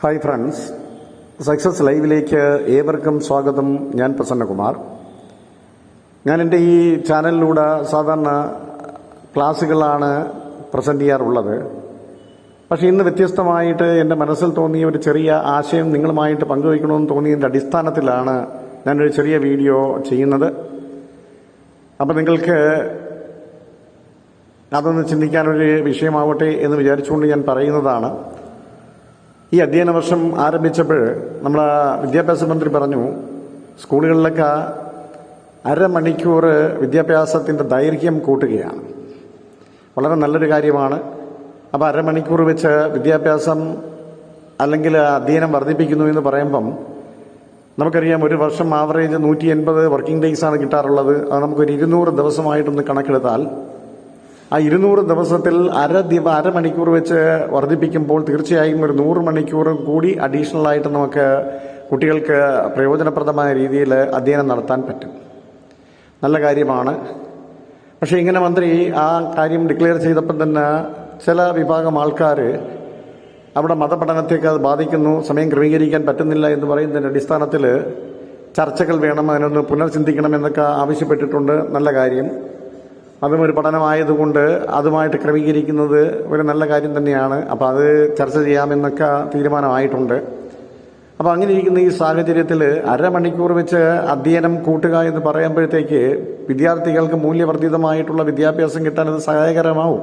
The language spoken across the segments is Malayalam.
ഹായ് ഫ്രണ്ട്സ്, സക്സസ് ലൈവിലേക്ക് ഏവർക്കും സ്വാഗതം. ഞാൻ പ്രസന്നകുമാർ. ഞാൻ എൻ്റെ ഈ ചാനലിലൂടെ സാധാരണ ക്ലാസ്സുകളാണ് പ്രസൻറ്റ് ചെയ്യാറുള്ളത്. പക്ഷേ ഇന്ന് വ്യത്യസ്തമായിട്ട് എൻ്റെ മനസ്സിൽ തോന്നിയ ഒരു ചെറിയ ആശയം നിങ്ങളുമായിട്ട് പങ്കുവയ്ക്കണമെന്ന് തോന്നിയതിൻ്റെ അടിസ്ഥാനത്തിലാണ് ഞാനൊരു ചെറിയ വീഡിയോ ചെയ്യുന്നത്. അപ്പോൾ നിങ്ങൾക്ക് അതൊന്ന് ചിന്തിക്കാനൊരു വിഷയമാവട്ടെ എന്ന് വിചാരിച്ചുകൊണ്ട് ഞാൻ പറയുന്നതാണ്. ഈ അധ്യയന വർഷം ആരംഭിച്ചപ്പോൾ നമ്മളെ വിദ്യാഭ്യാസ മന്ത്രി പറഞ്ഞു, സ്കൂളുകളിലൊക്കെ അരമണിക്കൂർ വിദ്യാഭ്യാസത്തിൻ്റെ ദൈർഘ്യം കൂട്ടുകയാണ്. വളരെ നല്ലൊരു കാര്യമാണ്. അപ്പോൾ അരമണിക്കൂർ വെച്ച് വിദ്യാഭ്യാസം അല്ലെങ്കിൽ അധ്യയനം വർദ്ധിപ്പിക്കുന്നു എന്ന് പറയുമ്പം നമുക്കറിയാം, ഒരു വർഷം ആവറേജ് 180 വർക്കിംഗ് ഡേയ്സാണ് കിട്ടാറുള്ളത്. അത് നമുക്കൊരു 200 ദിവസമായിട്ടൊന്ന് കണക്കെടുത്താൽ ആ 200 ദിവസത്തിൽ അരമണിക്കൂർ വെച്ച് വർദ്ധിപ്പിക്കുമ്പോൾ തീർച്ചയായും ഒരു 100 മണിക്കൂർ കൂടി അഡീഷണൽ ആയിട്ട് നമുക്ക് കുട്ടികൾക്ക് പ്രയോജനപ്രദമായ രീതിയിൽ അധ്യയനം നടത്താൻ പറ്റും. നല്ല കാര്യമാണ്. പക്ഷേ ഇങ്ങനെ മന്ത്രി ആ കാര്യം ഡിക്ലെയർ ചെയ്തപ്പോൾ തന്നെ ചില വിഭാഗം ആൾക്കാർ അവിടെ മതപഠനത്തേക്ക് അത് ബാധിക്കുന്നു, സമയം ക്രമീകരിക്കാൻ പറ്റുന്നില്ല എന്ന് പറയുന്നതിൻ്റെ അടിസ്ഥാനത്തിൽ ചർച്ചകൾ വേണം, അതിനൊന്ന് പുനർചിന്തിക്കണമെന്നൊക്കെ ആവശ്യപ്പെട്ടിട്ടുണ്ട്. നല്ല കാര്യം. അതും ഒരു പഠനമായതുകൊണ്ട് അതുമായിട്ട് ക്രമീകരിക്കുന്നത് ഒരു നല്ല കാര്യം തന്നെയാണ്. അപ്പോൾ അത് ചർച്ച ചെയ്യാമെന്നൊക്കെ തീരുമാനമായിട്ടുണ്ട്. അപ്പോൾ അങ്ങനെ ഇരിക്കുന്ന ഈ സാഹചര്യത്തിൽ അരമണിക്കൂർ വെച്ച് അധ്യയനം കൂട്ടുക എന്ന് പറയുമ്പോഴത്തേക്ക് വിദ്യാർത്ഥികൾക്ക് മൂല്യവർദ്ധിതമായിട്ടുള്ള വിദ്യാഭ്യാസം കിട്ടാൻ അത് സഹായകരമാവും.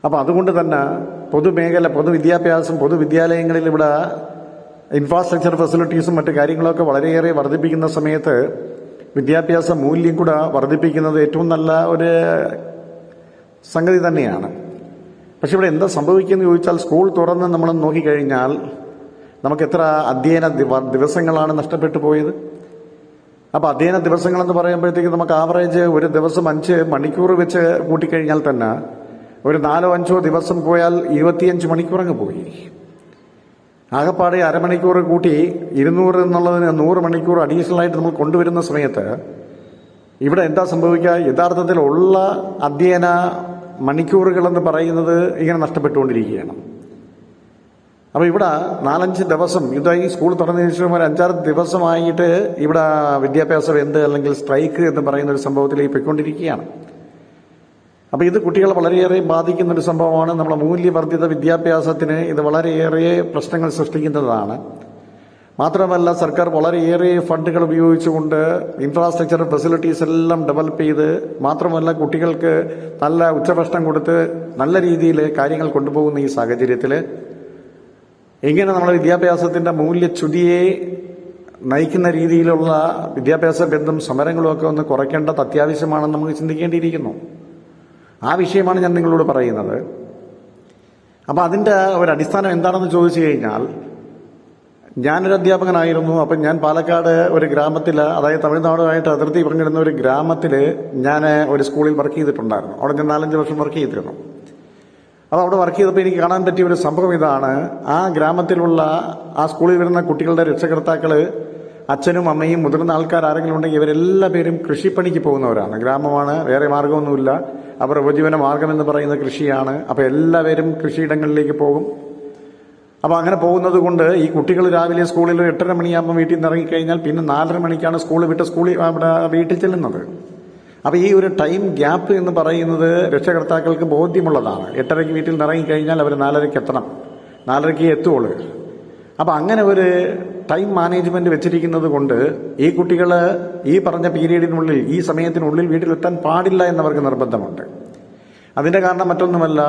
അപ്പോൾ അതുകൊണ്ട് തന്നെ പൊതുവിദ്യാലയങ്ങളിൽ ഇവിടെ ഇൻഫ്രാസ്ട്രക്ചർ ഫെസിലിറ്റീസും മറ്റു കാര്യങ്ങളൊക്കെ വളരെയേറെ വർദ്ധിപ്പിക്കുന്ന സമയത്ത് വിദ്യാഭ്യാസ മൂല്യം കൂടെ വർദ്ധിപ്പിക്കുന്നത് ഏറ്റവും നല്ല ഒരു സംഗതി തന്നെയാണ്. പക്ഷെ ഇവിടെ എന്താ സംഭവിക്കുന്നത് ചോദിച്ചാൽ, സ്കൂൾ തുറന്ന് നമ്മൾ നോക്കിക്കഴിഞ്ഞാൽ നമുക്ക് എത്ര അധ്യയന ദിവസങ്ങളാണ് നഷ്ടപ്പെട്ടു പോയത്. അപ്പോൾ അധ്യയന ദിവസങ്ങളെന്ന് പറയുമ്പോഴത്തേക്ക് നമുക്ക് ആവറേജ് ഒരു ദിവസം 5 മണിക്കൂർ വെച്ച് കൂട്ടിക്കഴിഞ്ഞാൽ തന്നെ ഒരു 4-5 ദിവസം പോയാൽ 25 മണിക്കൂർ അങ്ങ് പോയി. ആകെപ്പാടെ അരമണിക്കൂർ കൂട്ടി 200 എന്നുള്ളതിന് 100 മണിക്കൂർ അഡീഷണൽ ആയിട്ട് നമ്മൾ കൊണ്ടുവരുന്ന സമയത്ത് ഇവിടെ എന്താ സംഭവിക്കുക? യഥാർത്ഥത്തിലുള്ള അധ്യയന മണിക്കൂറുകളെന്ന് പറയുന്നത് ഇങ്ങനെ നഷ്ടപ്പെട്ടുകൊണ്ടിരിക്കുകയാണ്. അപ്പോൾ ഇവിടെ 4-5 ദിവസം ഇതായി സ്കൂൾ തുറന്നതിന് ശേഷം ഒരു 5-6 ദിവസമായിട്ട് ഇവിടെ വിദ്യാഭ്യാസ ബന്ദ് അല്ലെങ്കിൽ സ്ട്രൈക്ക് എന്ന് പറയുന്ന ഒരു സംഭവത്തിലേക്ക് പോയിക്കൊണ്ടിരിക്കുകയാണ്. അപ്പോൾ ഇത് കുട്ടികളെ വളരെയേറെ ബാധിക്കുന്ന ഒരു സംഭവമാണ്. നമ്മുടെ മൂല്യവർദ്ധിത വിദ്യാഭ്യാസത്തിന് ഇത് വളരെയേറെ പ്രശ്നങ്ങൾ സൃഷ്ടിക്കുന്നതാണ്. മാത്രമല്ല, സർക്കാർ വളരെയേറെ ഫണ്ടുകൾ ഉപയോഗിച്ചുകൊണ്ട് ഇൻഫ്രാസ്ട്രക്ചർ ഫെസിലിറ്റീസ് എല്ലാം ഡെവലപ്പ് ചെയ്ത്, മാത്രമല്ല കുട്ടികൾക്ക് നല്ല ഉച്ചഭക്ഷണം കൊടുത്ത് നല്ല രീതിയിൽ കാര്യങ്ങൾ കൊണ്ടുപോകുന്ന ഈ സാഹചര്യത്തിൽ എങ്ങനെ നമ്മുടെ വിദ്യാഭ്യാസത്തിൻ്റെ മൂല്യച്യുതിയെ നയിക്കുന്ന രീതിയിലുള്ള വിദ്യാഭ്യാസ ബന്ധം സമരങ്ങളും ഒക്കെ ഒന്ന് കുറയ്ക്കേണ്ടത് അത്യാവശ്യമാണെന്ന് നമുക്ക് ചിന്തിക്കേണ്ടിയിരിക്കുന്നു. ആ വിഷയമാണ് ഞാൻ നിങ്ങളോട് പറയുന്നത്. അപ്പോൾ അതിൻ്റെ ഒരു അടിസ്ഥാനം എന്താണെന്ന് ചോദിച്ചു കഴിഞ്ഞാൽ, ഞാനൊരു അധ്യാപകനായിരുന്നു. അപ്പം ഞാൻ പാലക്കാട് ഒരു ഗ്രാമത്തിൽ, അതായത് തമിഴ്നാടുമായിട്ട് അതിർത്തി പങ്കിടുന്ന ഒരു ഗ്രാമത്തിൽ ഞാൻ ഒരു സ്കൂളിൽ വർക്ക് ചെയ്തിട്ടുണ്ടായിരുന്നു. അവിടെ ഞാൻ 4-5 വർഷം വർക്ക് ചെയ്തിരുന്നു. അപ്പോൾ അവിടെ വർക്ക് ചെയ്തപ്പോൾ എനിക്ക് കാണാൻ പറ്റിയ ഒരു സംഭവം ഇതാണ്. ആ ഗ്രാമത്തിലുള്ള ആ സ്കൂളിൽ വരുന്ന കുട്ടികളുടെ രക്ഷകർത്താക്കൾ അച്ഛനും അമ്മയും മുതിർന്ന ആൾക്കാർ ആരെങ്കിലും ഉണ്ടെങ്കിൽ ഇവരെല്ലാ പേരും കൃഷിപ്പണിക്ക് പോകുന്നവരാണ്. ഗ്രാമമാണ്, വേറെ മാർഗമൊന്നുമില്ല. അവരുടെ ഉപജീവന മാർഗം എന്ന് പറയുന്നത് കൃഷിയാണ്. അപ്പോൾ എല്ലാവരും കൃഷിയിടങ്ങളിലേക്ക് പോകും. അപ്പോൾ അങ്ങനെ പോകുന്നത് കൊണ്ട് ഈ കുട്ടികൾ രാവിലെ സ്കൂളിൽ 8:30 മണിയാകുമ്പോൾ വീട്ടിൽ നിന്ന് ഇറങ്ങിക്കഴിഞ്ഞാൽ പിന്നെ 4:30 മണിക്കാണ് സ്കൂൾ വിട്ട് അവിടെ വീട്ടിൽ ചെല്ലുന്നത്. അപ്പോൾ ഈ ഒരു ടൈം ഗ്യാപ്പ് എന്ന് പറയുന്നത് രക്ഷകർത്താക്കൾക്ക് ബോധ്യമുള്ളതാണ്. 8:30 വീട്ടിൽ നിന്ന് ഇറങ്ങിക്കഴിഞ്ഞാൽ അവർ 4:30 എത്തണം, 4:30 എത്തുള്ളൂ. അപ്പം അങ്ങനെ ഒരു ടൈം മാനേജ്മെന്റ് വെച്ചിരിക്കുന്നത് കൊണ്ട് ഈ കുട്ടികൾ ഈ പറഞ്ഞ പീരീഡിനുള്ളിൽ, ഈ സമയത്തിനുള്ളിൽ വീട്ടിലെത്താൻ പാടില്ല എന്നവർക്ക് നിർബന്ധമുണ്ട്. അതിന്റെ കാരണം മറ്റൊന്നുമല്ല,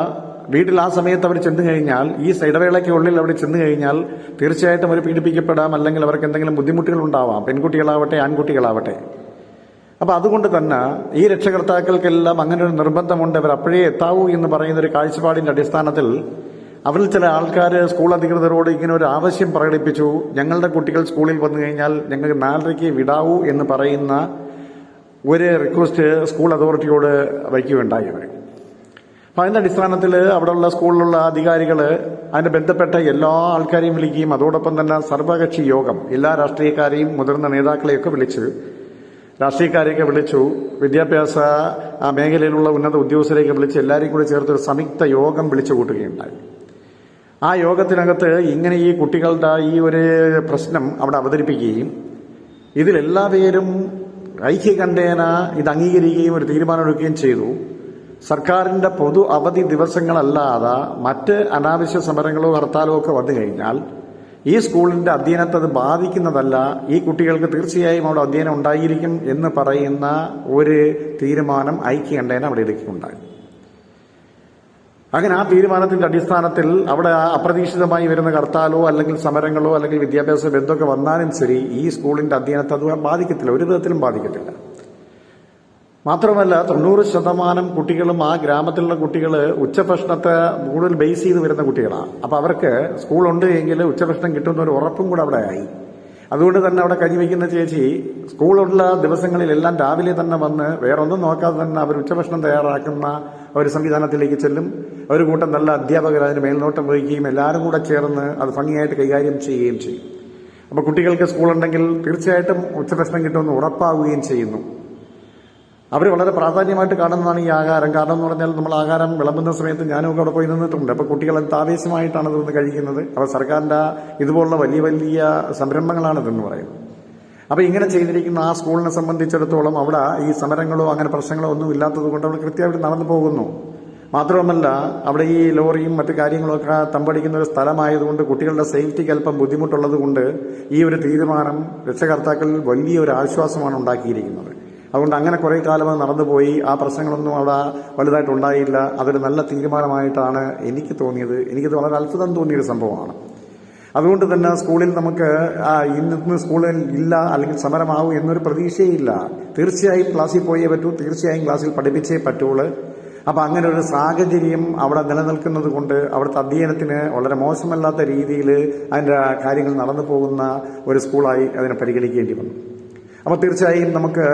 വീട്ടിൽ ആ സമയത്ത് അവർ ചെന്നു കഴിഞ്ഞാൽ, ഈ ഇടവേളയ്ക്കുള്ളിൽ അവിടെ ചെന്നു കഴിഞ്ഞാൽ തീർച്ചയായിട്ടും അവർ പീഡിപ്പിക്കപ്പെടാം, അല്ലെങ്കിൽ അവർക്ക് എന്തെങ്കിലും ബുദ്ധിമുട്ടുകൾ ഉണ്ടാവാം, പെൺകുട്ടികളാവട്ടെ ആൺകുട്ടികളാവട്ടെ. അപ്പം അതുകൊണ്ട് തന്നെ ഈ രക്ഷകർത്താക്കൾക്കെല്ലാം അങ്ങനെ ഒരു നിർബന്ധമുണ്ട്. അവർ അപ്പോഴേ എത്താവൂ എന്ന് പറയുന്ന ഒരു കാഴ്ചപ്പാടിന്റെ അടിസ്ഥാനത്തിൽ അവരിൽ ചില ആൾക്കാർ സ്കൂൾ അധികൃതരോട് ഇങ്ങനെ ഒരു ആവശ്യം പ്രകടിപ്പിച്ചു. ഞങ്ങളുടെ കുട്ടികൾ സ്കൂളിൽ വന്നു കഴിഞ്ഞാൽ ഞങ്ങൾക്ക് 4:30 വിടാവൂ എന്ന് പറയുന്ന ഒരു റിക്വസ്റ്റ് സ്കൂൾ അതോറിറ്റിയോട് വയ്ക്കുകയുണ്ടായി അവർ. അപ്പം അതിൻ്റെ അടിസ്ഥാനത്തിൽ അവിടെയുള്ള സ്കൂളിലുള്ള അധികാരികൾ അതിന് ബന്ധപ്പെട്ട എല്ലാ ആൾക്കാരെയും വിളിക്കുകയും അതോടൊപ്പം തന്നെ സർവകക്ഷി യോഗം, എല്ലാ രാഷ്ട്രീയക്കാരെയും മുതിർന്ന നേതാക്കളെയൊക്കെ രാഷ്ട്രീയക്കാരെയൊക്കെ വിളിച്ചു, വിദ്യാഭ്യാസ മേഖലയിലുള്ള ഉന്നത ഉദ്യോഗസ്ഥരെയൊക്കെ വിളിച്ച് എല്ലാവരെയും കൂടി ചേർത്തൊരു സംയുക്ത യോഗം വിളിച്ചു കൂട്ടുകയുണ്ടായി. ആ യോഗത്തിനകത്ത് ഇങ്ങനെ ഈ കുട്ടികളുടെ ഈ ഒരു പ്രശ്നം അവിടെ അവതരിപ്പിക്കുകയും ഇതിലെല്ലാ പേരും ഐക്യകണ്ഠേന ഇത് അംഗീകരിക്കുകയും ഒരു തീരുമാനമെടുക്കുകയും ചെയ്തു. സർക്കാരിന്റെ പൊതു അവധി ദിവസങ്ങളല്ലാതെ മറ്റ് അനാവശ്യ സമരങ്ങളോ ഹർത്താലോ ഒക്കെ വന്നു കഴിഞ്ഞാൽ ഈ സ്കൂളിന്റെ അധ്യയനത്തെ അത് ബാധിക്കുന്നതല്ല, ഈ കുട്ടികൾക്ക് തീർച്ചയായും അവിടെ അധ്യയനം ഉണ്ടായിരിക്കും എന്ന് പറയുന്ന ഒരു തീരുമാനം ഐക്യകണ്ഠേന അവിടെ എടുക്കുകയുണ്ടായി. അങ്ങനെ ആ തീരുമാനത്തിന്റെ അടിസ്ഥാനത്തിൽ അവിടെ അപ്രതീക്ഷിതമായി വരുന്ന ഹർത്താലോ അല്ലെങ്കിൽ സമരങ്ങളോ അല്ലെങ്കിൽ വിദ്യാഭ്യാസ ബന്ധമൊക്കെ വന്നാലും ശരി ഈ സ്കൂളിന്റെ അധ്യയനത്തെ അത് ബാധിക്കത്തില്ല, ഒരു വിധത്തിലും ബാധിക്കത്തില്ല. മാത്രമല്ല 90% കുട്ടികളും ആ ഗ്രാമത്തിലുള്ള കുട്ടികൾ ഉച്ചഭക്ഷണത്തെ കൂടുതൽ ബേസ് ചെയ്ത് വരുന്ന കുട്ടികളാണ്. അപ്പൊ അവർക്ക് സ്കൂളുണ്ട് എങ്കിൽ ഉച്ചഭക്ഷണം കിട്ടുന്ന ഒരു ഉറപ്പും കൂടെ അവിടെ ആയി. അതുകൊണ്ട് തന്നെ അവിടെ കഞ്ഞിവയ്ക്കുന്ന ചേച്ചി സ്കൂളുള്ള ദിവസങ്ങളിലെല്ലാം രാവിലെ തന്നെ വന്ന് വേറൊന്നും നോക്കാതെ തന്നെ അവർ ഉച്ചഭക്ഷണം തയ്യാറാക്കുന്ന ഒരു സംവിധാനത്തിലേക്ക് ചെല്ലും. ഒരു കൂട്ടം നല്ല അധ്യാപകർ അതിന് മേൽനോട്ടം വഹിക്കുകയും എല്ലാവരും കൂടെ ചേർന്ന് അത് ഭംഗിയായിട്ട് കൈകാര്യം ചെയ്യുകയും ചെയ്യും. അപ്പൊ കുട്ടികൾക്ക് സ്കൂളുണ്ടെങ്കിൽ തീർച്ചയായിട്ടും ഉച്ചഭക്ഷണം കിട്ടുമെന്ന് ഉറപ്പാവുകയും ചെയ്യുന്നു. അവർ വളരെ പ്രാധാന്യമായിട്ട് കാണുന്നതാണ് ഈ ആഹാരം. കാരണം എന്ന് പറഞ്ഞാൽ നമ്മൾ ആഹാരം വിളമ്പുന്ന സമയത്ത് ഞാനൊക്കെ അവിടെ പോയി നിന്നിട്ടുണ്ട്. അപ്പോൾ കുട്ടികൾ ആവേശമായിട്ടാണ് ഇതൊന്ന് കഴിക്കുന്നത്. അപ്പോൾ സർക്കാരിന്റെ ഇതുപോലുള്ള വലിയ വലിയ സംരംഭങ്ങളാണ് ഇതെന്ന് പറയുന്നത്. അപ്പോൾ ഇങ്ങനെ ചെയ്തിരിക്കുന്ന ആ സ്കൂളിനെ സംബന്ധിച്ചിടത്തോളം അവിടെ ഈ സമരങ്ങളോ അങ്ങനെ പ്രശ്നങ്ങളോ ഒന്നും ഇല്ലാത്തത് കൊണ്ട് അവിടെ കൃത്യമായിട്ട് നടന്നു പോകുന്നു. മാത്രവുമല്ല അവിടെ ഈ ലോറിയും മറ്റു കാര്യങ്ങളൊക്കെ തമ്പടിക്കുന്ന ഒരു സ്ഥലമായതുകൊണ്ട് കുട്ടികളുടെ സേഫ്റ്റിക്ക് അല്പം ബുദ്ധിമുട്ടുള്ളത് കൊണ്ട് ഈ ഒരു തീരുമാനം രക്ഷകർത്താക്കളിൽ വലിയൊരു ആശ്വാസമാണ് ഉണ്ടാക്കിയിരിക്കുന്നത്. അതുകൊണ്ട് അങ്ങനെ കുറെ കാലം അത് നടന്നുപോയി. ആ പ്രശ്നങ്ങളൊന്നും അവിടെ വലുതായിട്ട് ഉണ്ടായില്ല. അതൊരു നല്ല തീരുമാനമായിട്ടാണ് എനിക്ക് തോന്നിയത്. എനിക്കത് വളരെ അത്ഭുതം തോന്നിയൊരു സംഭവമാണ്. അതുകൊണ്ട് തന്നെ സ്കൂളിൽ നമുക്ക് ഇന്ന് സ്കൂളിൽ ഇല്ല അല്ലെങ്കിൽ സമരമാവും എന്നൊരു പ്രതീക്ഷയില്ല. തീർച്ചയായും ക്ലാസ്സിൽ പോയേ പറ്റൂ, തീർച്ചയായും ക്ലാസ്സിൽ പഠിപ്പിച്ചേ പറ്റുള്ളൂ. അപ്പം അങ്ങനെ ഒരു സാഹചര്യം അവിടെ നിലനിൽക്കുന്നത് കൊണ്ട് അവിടുത്തെ അധ്യയനത്തിന് വളരെ മോശമല്ലാത്ത രീതിയിൽ അതിൻ്റെ കാര്യങ്ങൾ നടന്നു പോകുന്ന ഒരു സ്കൂളായി അതിനെ പരിഗണിക്കേണ്ടി വന്നു. അപ്പോൾ തീർച്ചയായും നമുക്ക്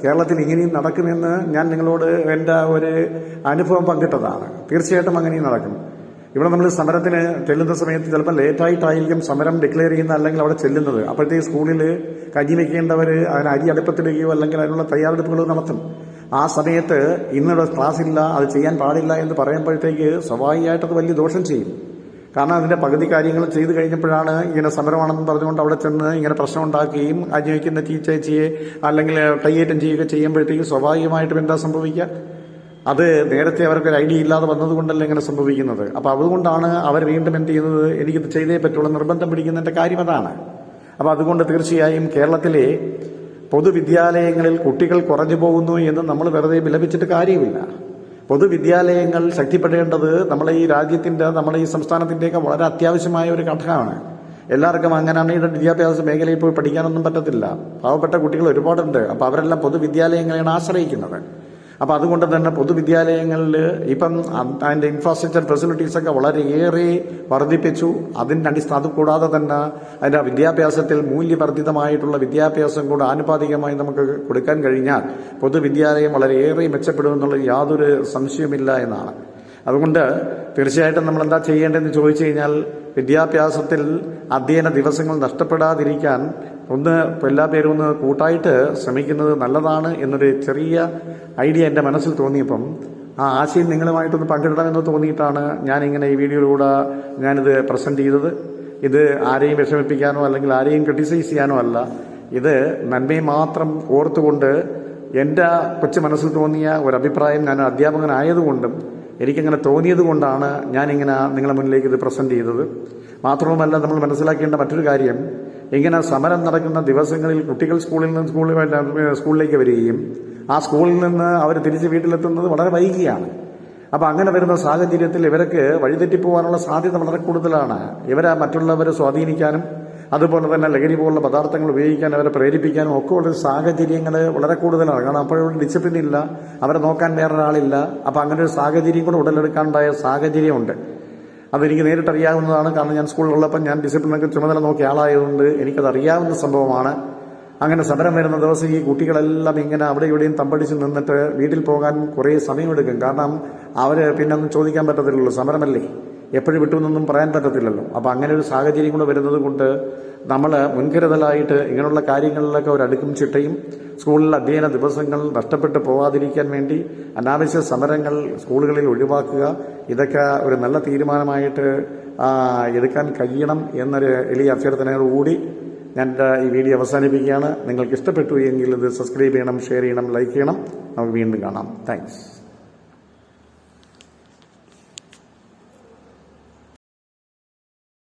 കേരളത്തിൽ ഇങ്ങനെയും നടക്കുമെന്ന് ഞാൻ നിങ്ങളോട് എൻ്റെ ഒരു അനുഭവം പങ്കിട്ടതാണ്. തീർച്ചയായിട്ടും അങ്ങനെയും നടക്കും. ഇവിടെ നമ്മൾ സമരത്തിന് ചെല്ലുന്ന സമയത്ത് ചിലപ്പോൾ ലേറ്റായിട്ടായിരിക്കും സമരം ഡിക്ലെയർ ചെയ്യുന്ന അല്ലെങ്കിൽ അവിടെ ചെല്ലുന്നത്. അപ്പോഴത്തേക്ക് സ്കൂളിൽ കഞ്ഞി വയ്ക്കേണ്ടവർ അതിന് അരി അടുപ്പത്തിടുകയോ അല്ലെങ്കിൽ അതിനുള്ള തയ്യാറെടുപ്പുകൾ നടത്തും. ആ സമയത്ത് ഇന്നിവിടെ ക്ലാസ് ഇല്ല, അത് ചെയ്യാൻ പാടില്ല എന്ന് പറയുമ്പോഴത്തേക്ക് സ്വാഭാവികമായിട്ടത് വലിയ ദോഷം ചെയ്യും. കാരണം അതിന്റെ പകുതി കാര്യങ്ങൾ ചെയ്തു കഴിഞ്ഞപ്പോഴാണ് ഇങ്ങനെ സമരമാണെന്ന് പറഞ്ഞുകൊണ്ട് അവിടെ ചെന്ന് ഇങ്ങനെ പ്രശ്നം ഉണ്ടാക്കുകയും അന്വേഷിക്കുന്ന ചേച്ചിയെ അല്ലെങ്കിൽ കയ്യേറ്റം ചെയ്യുകയൊക്കെ ചെയ്യുമ്പോഴത്തേക്കും സ്വാഭാവികമായിട്ടും എന്താ സംഭവിക്കുക? അത് നേരത്തെ അവർക്കൊരു ഐഡിയ ഇല്ലാതെ വന്നതുകൊണ്ടല്ലേ ഇങ്ങനെ സംഭവിക്കുന്നത്. അപ്പൊ അതുകൊണ്ടാണ് അവർ വീണ്ടും എന്ത് ചെയ്യുന്നത്, എനിക്കിത് ചെയ്തേ പറ്റുള്ളൂ നിർബന്ധം പിടിക്കുന്നതിന്റെ കാര്യം അതാണ്. അപ്പൊ അതുകൊണ്ട് തീർച്ചയായും കേരളത്തിലെ പൊതുവിദ്യാലയങ്ങളിൽ കുട്ടികൾ കുറഞ്ഞു പോകുന്നു എന്ന് നമ്മൾ വെറുതെ വിലപിച്ചിട്ട് കാര്യമില്ല. പൊതുവിദ്യാലയങ്ങൾ ശക്തിപ്പെടേണ്ടത് നമ്മളെ ഈ രാജ്യത്തിന്റെ നമ്മുടെ ഈ സംസ്ഥാനത്തിന്റെയൊക്കെ വളരെ അത്യാവശ്യമായ ഒരു ഘടകമാണ്. എല്ലാവർക്കും അങ്ങനെ ഈ വിദ്യാഭ്യാസ മേഖലയിൽ പോയി പഠിക്കാനൊന്നും പറ്റത്തില്ല. പാവപ്പെട്ട കുട്ടികൾ ഒരുപാടുണ്ട്. അപ്പൊ അവരെല്ലാം പൊതുവിദ്യാലയങ്ങളെയാണ് ആശ്രയിക്കുന്നത്. അപ്പൊ അതുകൊണ്ട് തന്നെ പൊതുവിദ്യാലയങ്ങളിൽ ഇപ്പം അതിന്റെ ഇൻഫ്രാസ്ട്രക്ചർ ഫെസിലിറ്റീസ് ഒക്കെ വളരെയേറെ വർദ്ധിപ്പിച്ചു. അത് കൂടാതെ തന്നെ അതിന്റെ വിദ്യാഭ്യാസത്തിൽ മൂല്യവർദ്ധിതമായിട്ടുള്ള വിദ്യാഭ്യാസം കൂടെ ആനുപാതികമായി നമുക്ക് കൊടുക്കാൻ കഴിഞ്ഞാൽ പൊതുവിദ്യാലയം വളരെയേറെ മെച്ചപ്പെടുമെന്നുള്ള യാതൊരു സംശയമില്ല എന്നാണ്. അതുകൊണ്ട് തീർച്ചയായിട്ടും നമ്മൾ എന്താ ചെയ്യേണ്ടതെന്ന് ചോദിച്ചു കഴിഞ്ഞാൽ വിദ്യാഭ്യാസത്തിൽ അധ്യയന ദിവസങ്ങൾ നഷ്ടപ്പെടാതിരിക്കാൻ എല്ലാ പേരും ഒന്ന് കൂട്ടായിട്ട് ശ്രമിക്കുന്നത് നല്ലതാണ് എന്നൊരു ചെറിയ ഐഡിയ എൻ്റെ മനസ്സിൽ തോന്നിയപ്പം ആ ആശയം നിങ്ങളുമായിട്ടൊന്ന് പങ്കിടണമെന്ന് തോന്നിയിട്ടാണ് ഞാനിങ്ങനെ ഈ വീഡിയോയിലൂടെ ഞാനിത് പ്രസന്റ് ചെയ്തത്. ഇത് ആരെയും വിഷമിപ്പിക്കാനോ അല്ലെങ്കിൽ ആരെയും ക്രിട്ടിസൈസ് ചെയ്യാനോ അല്ല. ഇത് നന്മയെ മാത്രം ഓർത്തുകൊണ്ട് എൻ്റെ കൊച്ചു മനസ്സിൽ തോന്നിയ ഒരു അഭിപ്രായം, ഞാൻ അധ്യാപകനായതുകൊണ്ടും എനിക്കങ്ങനെ തോന്നിയത് കൊണ്ടാണ് ഞാനിങ്ങനെ നിങ്ങളുടെ മുന്നിലേക്ക് ഇത് പ്രസന്റ് ചെയ്തത്. മാത്രവുമല്ല, നമ്മൾ മനസ്സിലാക്കേണ്ട മറ്റൊരു കാര്യം, ഇങ്ങനെ സമരം നടക്കുന്ന ദിവസങ്ങളിൽ കുട്ടികൾ സ്കൂളിലേക്ക് വരികയും ആ സ്കൂളിൽ നിന്ന് അവർ തിരിച്ച് വീട്ടിലെത്തുന്നത് വളരെ വൈകിയാണ്. അപ്പം അങ്ങനെ വരുന്ന സാഹചര്യത്തിൽ ഇവർക്ക് വഴിതെറ്റിപ്പോകാനുള്ള സാധ്യത വളരെ കൂടുതലാണ്. ഇവരെ മറ്റുള്ളവരെ സ്വാധീനിക്കാനും അതുപോലെ തന്നെ ലഹരി പോലുള്ള പദാർത്ഥങ്ങൾ ഉപയോഗിക്കാൻ അവരെ പ്രേരിപ്പിക്കാനും ഒക്കെ ഉള്ള സാഹചര്യങ്ങൾ വളരെ കൂടുതലാണ്. കാരണം അപ്പോഴും ഡിസിപ്ലിൻ ഇല്ല, അവരെ നോക്കാൻ വേറൊരാളില്ല. അപ്പം അങ്ങനെ ഒരു സാഹചര്യം കൂടെ ഉടലെടുക്കാനുണ്ടായ സാഹചര്യമുണ്ട്. അതെനിക്ക് നേരിട്ടറിയാവുന്നതാണ്. കാരണം ഞാൻ സ്കൂളിലുള്ളപ്പം ഞാൻ ഡിസിപ്ലിനൊക്കെ ചുമതല നോക്കിയ ആളായതുകൊണ്ട് എനിക്കത് അറിയാവുന്ന സംഭവമാണ്. അങ്ങനെ സമരം വരുന്ന ദിവസം ഈ കുട്ടികളെല്ലാം ഇങ്ങനെ അവിടെ ഇവിടെയും തമ്പടിച്ച് നിന്നിട്ട് വീട്ടിൽ പോകാൻ കുറേ സമയമെടുക്കും. കാരണം അവര് പിന്നെ ഒന്നും ചോദിക്കാൻ പറ്റത്തില്ലല്ലോ, സമരമല്ലേ. അപ്പോൾ അതുകൊണ്ട് തീർച്ചയായിട്ടും നമ്മൾ എപ്പോഴും വിട്ടുവെന്നൊന്നും പറയാൻ പറ്റത്തില്ലല്ലോ. അപ്പോൾ അങ്ങനെ ഒരു സാഹചര്യം കൂടെ വരുന്നത് കൊണ്ട് നമ്മൾ മുൻകരുതലായിട്ട് ഇങ്ങനെയുള്ള കാര്യങ്ങളിലൊക്കെ ഒരു അടുക്കും ചിട്ടയും സ്കൂളിൽ അധ്യയന ദിവസങ്ങൾ നഷ്ടപ്പെട്ടു പോകാതിരിക്കാൻ വേണ്ടി അനാവശ്യ സമരങ്ങൾ സ്കൂളുകളിൽ ഒഴിവാക്കുക, ഇതൊക്കെ ഒരു നല്ല തീരുമാനമായിട്ട് എടുക്കാൻ കഴിയണം എന്നൊരു എളിയ അഭ്യർത്ഥനയോടുകൂടി ഞാൻ ഈ വീഡിയോ അവസാനിപ്പിക്കുകയാണ്. നിങ്ങൾക്ക് ഇഷ്ടപ്പെട്ടു എങ്കിൽ ഇത് സബ്സ്ക്രൈബ് ചെയ്യണം, ഷെയർ ചെയ്യണം, ലൈക്ക് ചെയ്യണം. നമുക്ക് വീണ്ടും കാണാം. താങ്ക്സ്.